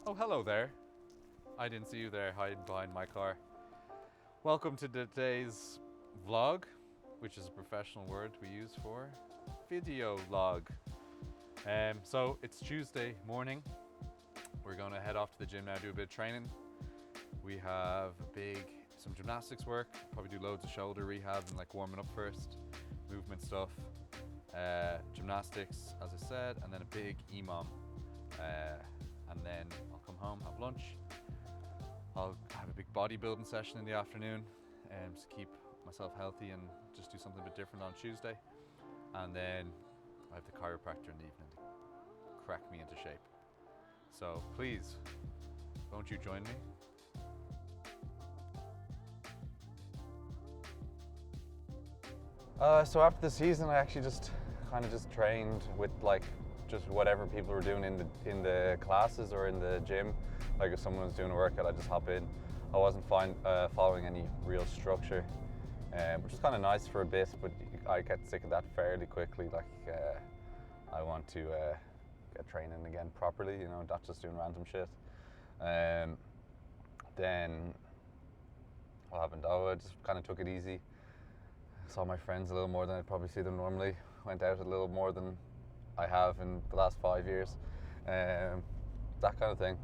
Oh, hello there. I didn't see you there hiding behind my car. Welcome to today's vlog, which is a professional word we use for video log. So it's Tuesday morning. We're going to head off to the gym now, do a bit of training. We have some gymnastics work, probably do loads of shoulder rehab and like warming up first, movement stuff, gymnastics, as I said, and then a big EMOM. And then I'll come home, have lunch. I'll have a big bodybuilding session in the afternoon to keep myself healthy and just do something a bit different on Tuesday. And then I have the chiropractor in the evening to crack me into shape. So please, won't you join me? So after the season, I actually just trained with just whatever people were doing in the classes or in the gym. Like if someone was doing a workout, I'd just hop in. I wasn't following any real structure, which was kind of nice for a bit, but I get sick of that fairly quickly. I want to get training again properly, not just doing random shit. Then what happened? I just kind of took it easy. Saw my friends a little more than I'd probably see them normally. Went out a little more than I have in the last 5 years. That kind of thing.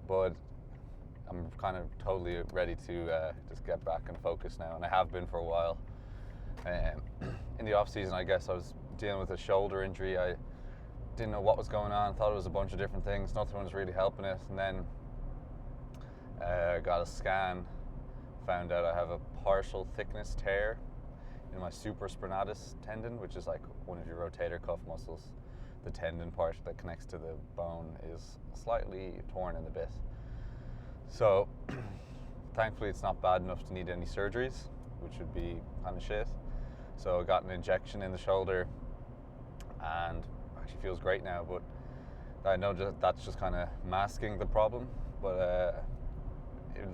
But I'm kind of totally ready to just get back and focus now, and I have been for a while. In the off season, I guess I was dealing with a shoulder injury. I didn't know what was going on. Thought it was a bunch of different things. Nothing was really helping it, and then got a scan. Found out I have a partial thickness tear in my supraspinatus tendon, which is like one of your rotator cuff muscles. The tendon part that connects to the bone is slightly torn in a bit. So thankfully it's not bad enough to need any surgeries, which would be kind of shit. So I got an injection in the shoulder and actually feels great now, but I know that's just kind of masking the problem. But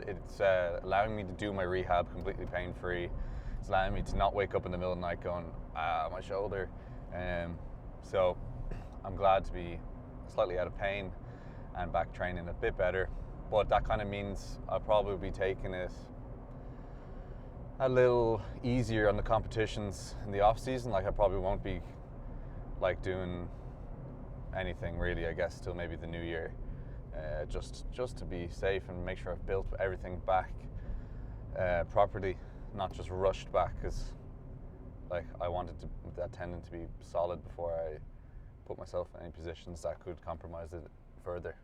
it's allowing me to do my rehab completely pain-free. It's allowing me to not wake up in the middle of the night going, my shoulder. So I'm glad to be slightly out of pain and back training a bit better. But that kind of means I'll probably be taking it a little easier on the competitions in the off season. I probably won't be doing anything really, I guess, till maybe the new year. Just to be safe and make sure I've built everything back properly, not just rushed back, because I wanted that tendon to be solid before I put myself in any positions that could compromise it further.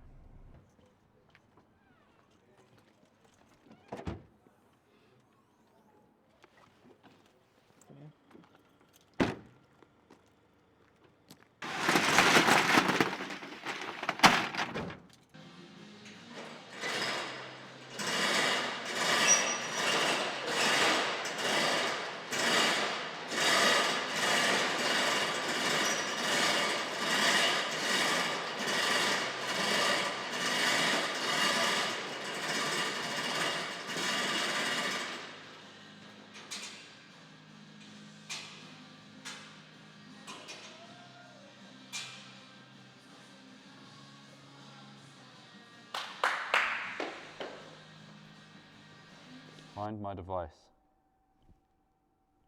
Find my device.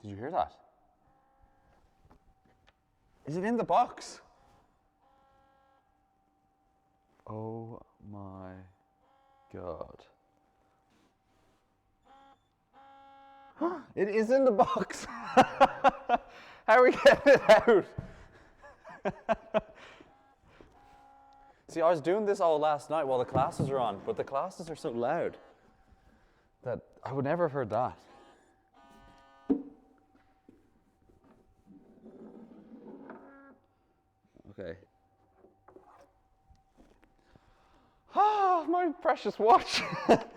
Did you hear that? Is it in the box? Oh my God. It is in the box. How are we getting it out? See, I was doing this all last night while the classes are on, but the classes are so loud that I would never have heard that. Okay. Ah, my precious watch. That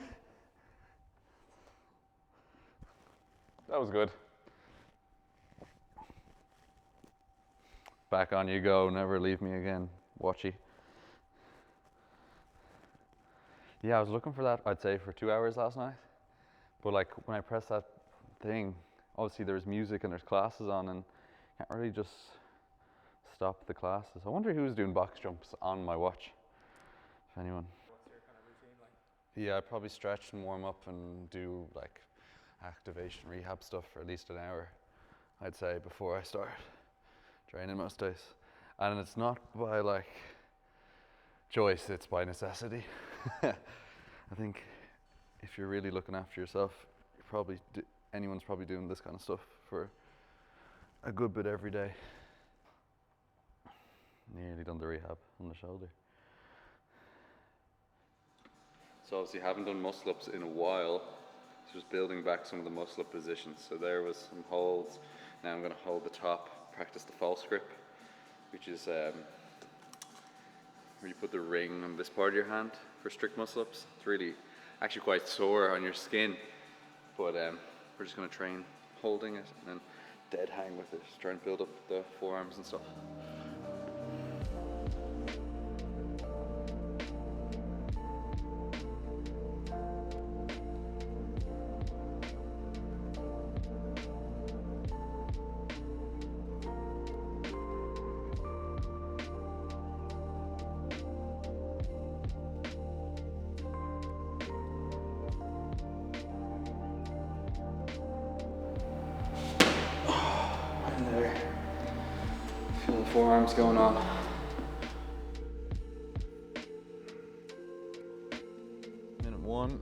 was good. Back on you go, never leave me again, watchy. Yeah, I was looking for that, I'd say, for 2 hours last night. But when I pressed that thing, obviously there's music and there's classes on, and can't really just stop the classes. I wonder who's doing box jumps on my watch, if anyone. Yeah, I'd probably stretch and warm up and do like activation rehab stuff for at least an hour, I'd say, before I start training most days. And it's not by like choice, it's by necessity. I think if you're really looking after yourself, anyone's probably doing this kind of stuff for a good bit every day. Nearly done the rehab on the shoulder. So obviously haven't done muscle ups in a while. So just building back some of the muscle up positions. So there was some holds. Now I'm going to hold the top, practice the false grip, which is where you put the ring on this part of your hand for strict muscle ups. It's really actually quite sore on your skin, but we're just going to train holding it and then dead hang with it, try and build up the forearms and stuff. There. Feel the forearms going on. Minute 1.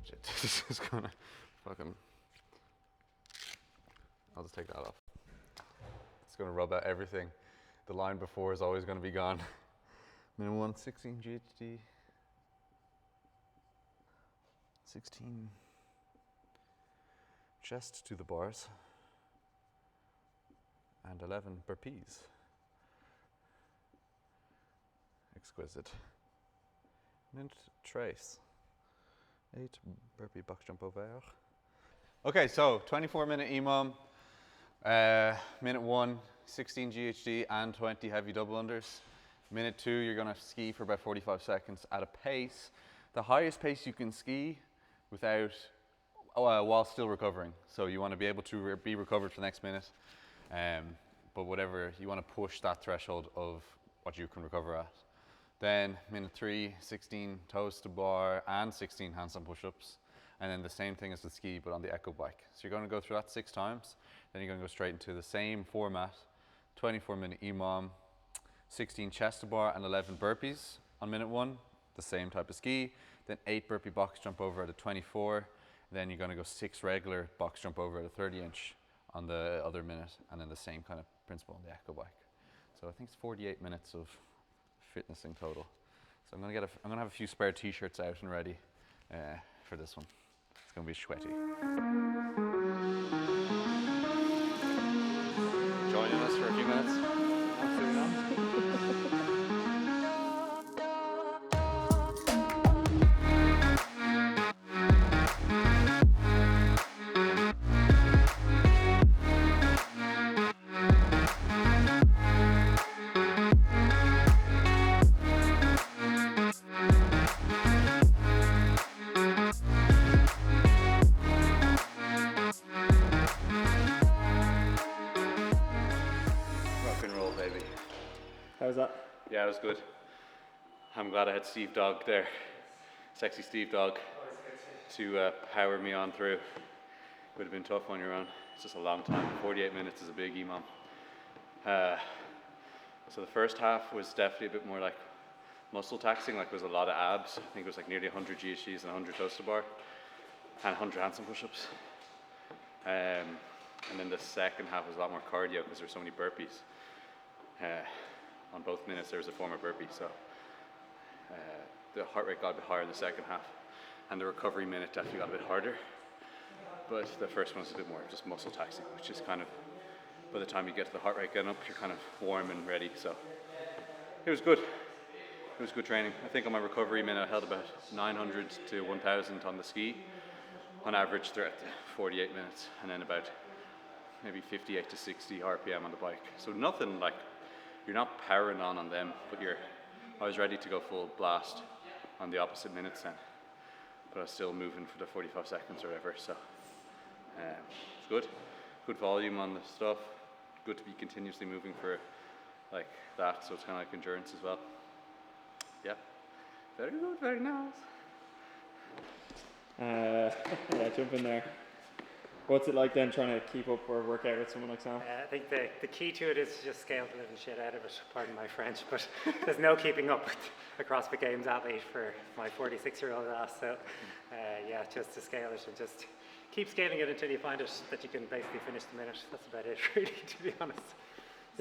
Shit, this is gonna fucking. I'll just take that off. It's gonna rub out everything. The line before is always gonna be gone. Minute 1, 16 GHD. 16 chest to the bars. And 11 burpees. Exquisite. Minute trace. 8 burpee box jump over. Okay, so 24-minute EMOM. Minute 1, 16 GHD and 20 heavy double unders. Minute 2, you're gonna ski for about 45 seconds at a pace, the highest pace you can ski without, while still recovering. So you wanna be able to be recovered for the next minute. But whatever, you want to push that threshold of what you can recover at. Then minute 3, 16 toes to bar and 16 handstand push-ups. And then the same thing as the ski, but on the echo bike. So you're going to go through that 6 times. Then you're going to go straight into the same format, 24-minute EMOM, 16 chest to bar and 11 burpees on minute 1, the same type of ski. Then 8 burpee box jump over at a 24. Then you're going to go 6 regular box jump over at a 30-inch. On the other minute, and then the same kind of principle on the echo bike. So I think it's 48 minutes of fitness in total. So I'm gonna have a few spare t-shirts out and ready for this one. It's gonna be sweaty. Joining us for a few minutes. How was that? Yeah, it was good. I'm glad I had Steve Dog there, sexy Steve Dog, to power me on through. Would have been tough on your own. It's just a long time. 48 minutes is a big EMOM. So the first half was definitely a bit more like muscle taxing, like there was a lot of abs. I think it was like nearly 100 GHDs and 100 toes to bar and 100 handstand push-ups. And then the second half was a lot more cardio because there were so many burpees. On both minutes there was a form of burpee, so the heart rate got a bit higher in the second half, and the recovery minute definitely got a bit harder. But the first one was a bit more just muscle taxing, which is kind of, by the time you get to the heart rate getting up, you're kind of warm and ready. So it was good. It was good training. I think on my recovery minute I held about 900 to 1000 on the ski on average throughout the 48 minutes, and then about maybe 58 to 60 RPM on the bike. So nothing like, you're not powering on them, but I was ready to go full blast on the opposite minutes then. But I was still moving for the 45 seconds or whatever, so it's good. Good volume on the stuff. Good to be continuously moving for like that, so it's kind of like endurance as well. Yeah, Very good, very nice. Yeah, jump in there. What's it like then trying to keep up or work out with someone like Sam? I think the key to it is to just scale the living shit out of it, pardon my French, but there's no keeping up with a CrossFit Games athlete for my 46-year-old ass, so yeah, just to scale it and just keep scaling it until you find it that you can basically finish the minute. That's about it, really, to be honest.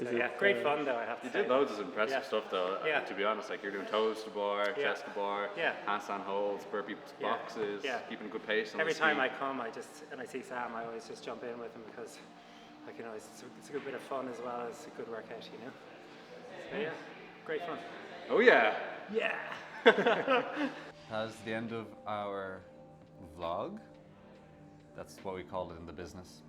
So yeah, great fun though, I have to say. You did loads of impressive Yeah. stuff though, Yeah. to be honest. Like you're doing toes to bar, Yeah. chest to bar, Yeah. handstand holds, burpee Yeah. boxes, Yeah. keeping a good pace on Every the time ski. I come, and I see Sam, I always just jump in with him because I can always, it's a good bit of fun as well as a good workout, you know? So yeah, great fun. Oh yeah! Yeah! That's the end of our vlog. That's what we call it in the business.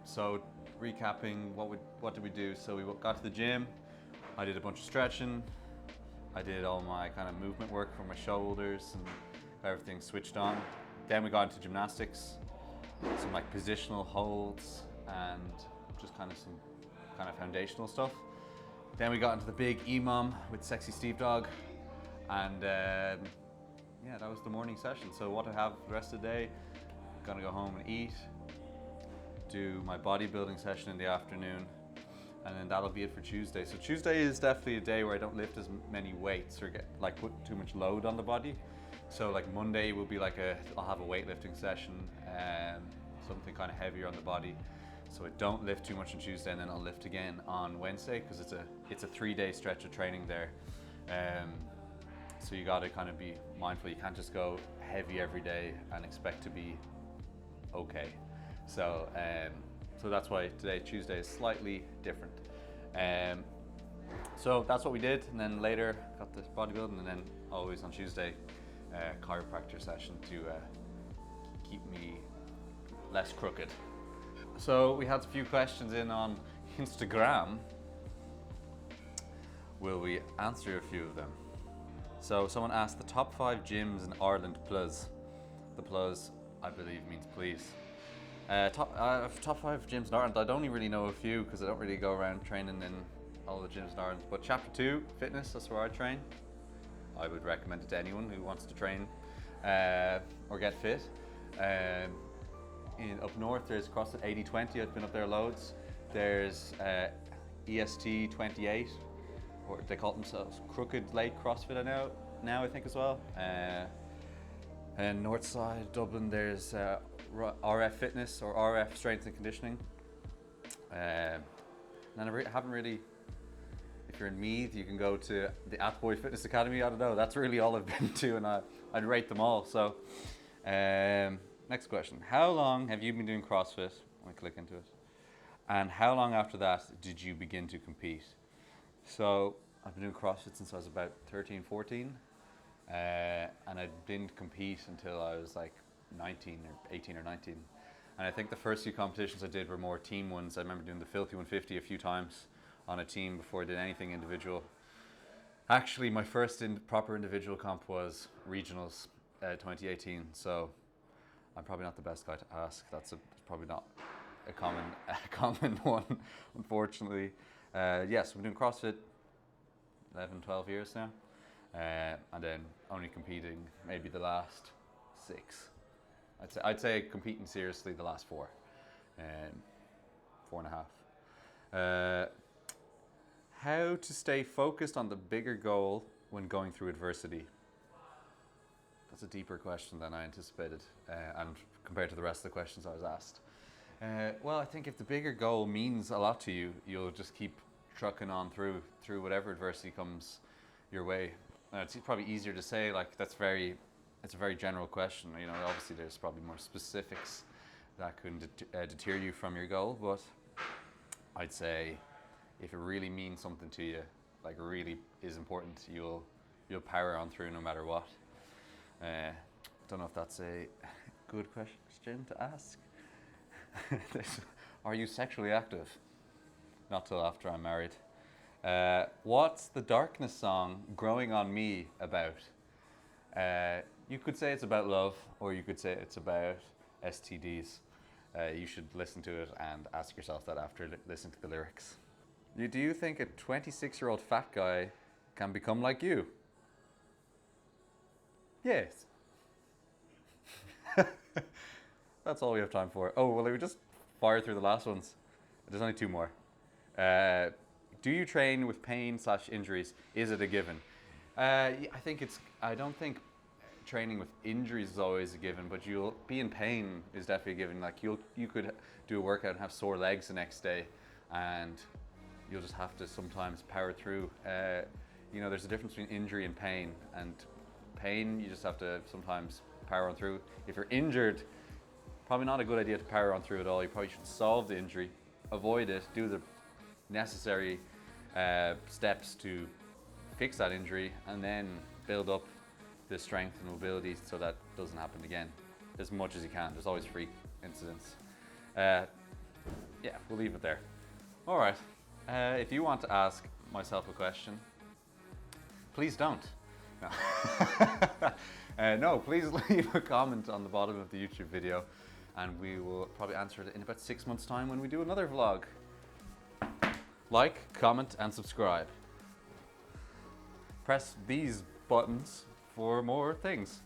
So recapping, what did we do? So we got to the gym. I did a bunch of stretching. I did all my kind of movement work for my shoulders and everything switched on. Then we got into gymnastics, some like positional holds and just kind of some kind of foundational stuff. Then we got into the big EMOM with Sexy Steve Dog, and yeah, that was the morning session. So what I have the rest of the day, gonna go home and eat, do my bodybuilding session in the afternoon, and then that'll be it for Tuesday. So Tuesday is definitely a day where I don't lift as many weights or get like put too much load on the body. So like Monday will be like I'll have a weightlifting session, something kind of heavier on the body. So I don't lift too much on Tuesday, and then I'll lift again on Wednesday because it's a 3-day stretch of training there. So you got to kind of be mindful. You can't just go heavy every day and expect to be okay. So so that's why today, Tuesday, is slightly different. So that's what we did, and then later got the bodybuilding, and then always on Tuesday, chiropractor session to keep me less crooked. So we had a few questions in on Instagram. Will we answer a few of them? So someone asked the top 5 gyms in Ireland, plus. The plus, I believe, means please. Top 5 gyms in Ireland. I don't really know a few because I don't really go around training in all the gyms in Ireland. But Chapter 2, fitness, that's where I train. I would recommend it to anyone who wants to train or get fit. Up north, there's CrossFit 80-20. I've been up there loads. There's EST 28, or they call themselves Crooked Lake CrossFit now I think as well. And north side Dublin, there's RF Fitness or RF Strength and Conditioning. And I haven't really. If you're in Meath, you can go to the Atboy Fitness Academy. I don't know. That's really all I've been to, and I'd rate them all. So, next question: how long have you been doing CrossFit? I click into it. And how long after that did you begin to compete? So I've been doing CrossFit since I was about 13, 14. And I didn't compete until I was like 19 or 18 or 19. And I think the first few competitions I did were more team ones. I remember doing the Filthy 150 a few times on a team before I did anything individual. Actually, my first proper individual comp was regionals 2018. So I'm probably not the best guy to ask. That's probably not a common one, unfortunately. Yes, we've been doing CrossFit 11, 12 years now. And then only competing maybe the last 6. I'd say competing seriously the last 4, 4.5. How to stay focused on the bigger goal when going through adversity? That's a deeper question than I anticipated, and compared to the rest of the questions I was asked. Well, I think if the bigger goal means a lot to you, you'll just keep trucking on through whatever adversity comes your way. It's probably easier to say, like it's a very general question. You know, obviously there's probably more specifics that can deter you from your goal, but I'd say if it really means something to you, like really is important, you'll power on through no matter what. Don't know if that's a good question to ask. Are you sexually active? Not till after I'm married. What's the Darkness song Growing on Me about? You could say it's about love, or you could say it's about STDs. You should listen to it and ask yourself that after listening to the lyrics. Do you think a 26-year-old fat guy can become like you? Yes. That's all we have time for. Oh, well, we just fire through the last ones. There's only 2 more. Do you train with pain/injuries? Is it a given? I don't think training with injuries is always a given, but you'll be in pain is definitely a given. Like you could do a workout and have sore legs the next day, and you'll just have to sometimes power through. You know, there's a difference between injury and pain. And pain, you just have to sometimes power on through. If you're injured, probably not a good idea to power on through at all. You probably should solve the injury, avoid it, do the necessary steps to fix that injury, and then build up the strength and mobility so that doesn't happen again as much as you can. There's always freak incidents. Yeah, we'll leave it there. All right, if you want to ask myself a question, please don't. No. No, please leave a comment on the bottom of the YouTube video, and we will probably answer it in about 6 months' time when we do another vlog. Like, comment, and subscribe. Press these buttons for more things.